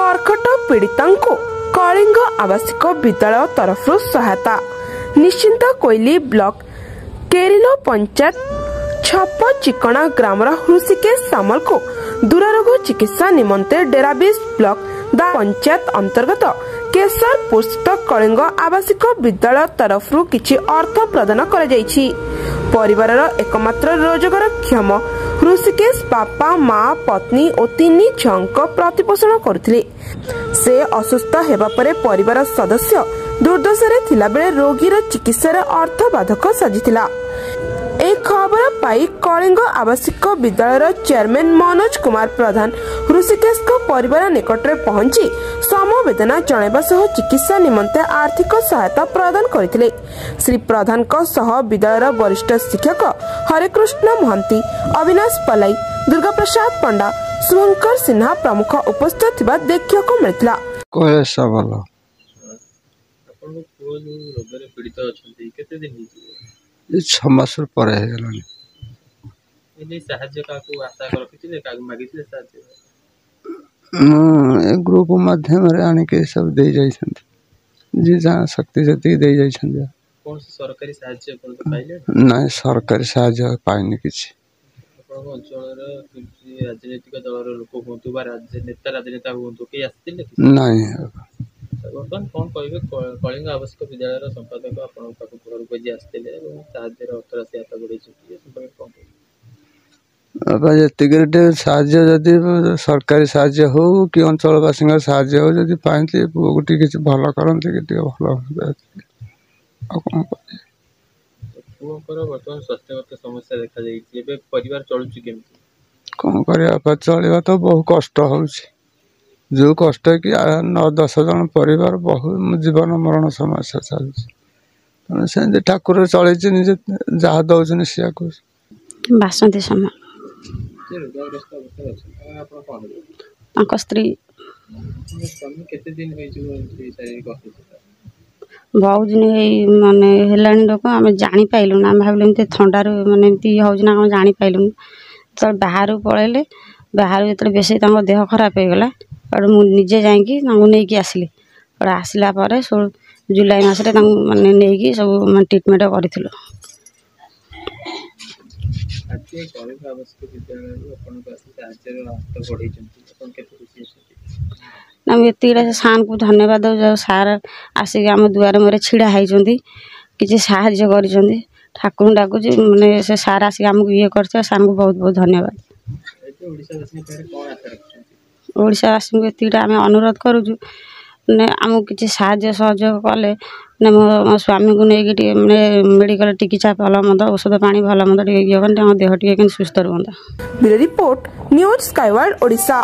कर्कट पीड़िता कलिंग आवासिक विद्यालय तरफ सहायता। निश्चिंत कोइली ब्लॉक केरिलो पंचायत छप चिकणा ग्रामर हृषिकेश सामल को दूररोग चिकित्सा निमंते डेराबिस ब्लॉक दा पंचायत अंतर्गत केशरपुर स्थित कलिंग आवासिक विद्यालय तरफ किछि अर्थ प्रदान करा जायछि। परिवारर एकमात्र रोजगारक्षम हृषिकेश बापा माँ पत्नी और 3 झीक प्रतिपोषण करुथिले। से असुस्थ हेबा परे परिवार सदस्य दुर्दशारे थिला बेले रोगीर चिकित्सार अर्थ बाधक साजिथिला। एक खबर पाई कलिंग आवासिक विद्यालय चेयरमैन मनोज कुमार प्रधान हृषिकेश परिवार निकट में पहुंची समवेदना जणाइबा सह चिकित्सा निमंते आर्थिक सहायता प्रदान करथिले। श्री प्रधान को सह विद्यालय वरिष्ठ शिक्षक हरेकृष्ण महंती, अविनाश पलाई, दुर्गा प्रसाद पंडा, शुभंकर सिन्हा प्रमुख उपस्थित थिबा देखिବାକୁ मिलथिला। छह मास पर ग्रुप माध्यम आनिके सब दे जी जहाँ शक्ति से दे सरकारी साहाय्य ना सरकारी साहाय्य पाइनि किछि। राजनीतिक दल लोक हूँ बा नेता राजनेता हूँ कई आसते नहीं बर्तमान कौन कहे कलिंग आवासिक विद्यालय संपादक आपको घर को आसते अर्थराशि हाथ बढ़े साहाय्य जदि सरकारी साहाय्य हो कि अंचलवासी साहाय्य हो जदि पाइते पुओटी किसी भल करते कि भल पुओर बर्तमान स्वास्थ्यगत समस्या देखा जाए परिवार चलुची केमती कौन करवा चलवा तो बहुत कष्ट हो जो कष्ट कि 9-10 जन परिवार बहुत जीवन मरण समस्या चलती से ठाकुर चलती निजे जहाँ दौन सिया बासंती समय स्त्री बहुत दिन मानने लोक आम जापारूँ आम भाविल थंडार मानने हो जापारूँ तो बाहर पलैले बाहर जो बेस देह खराब हो गला और मुझे जाकि आसिली और आसला जुलाई मसरे मानने नहीं सब ट्रिटमेंट करूँ। ना ये सार को धन्यवाद जो सार आसिक आम दुआर मुहर छिड़ा होती किसी साहाय्य कर ठाकुर डाकुच मैंने से सार आसिक आमको ये कर सार को बहुत बहुत धन्यवाद। ओडावासी को ये आम अनुरोध करुचु आमको किसी साहाय्य सहयोग कले मो स्वामी को लेकिन मैंने मेडिकल चिकित्सा भल मंद औषध पानी भल मंद ये देह टे सुस्थ रुहता। Report news Skyworld Odisha.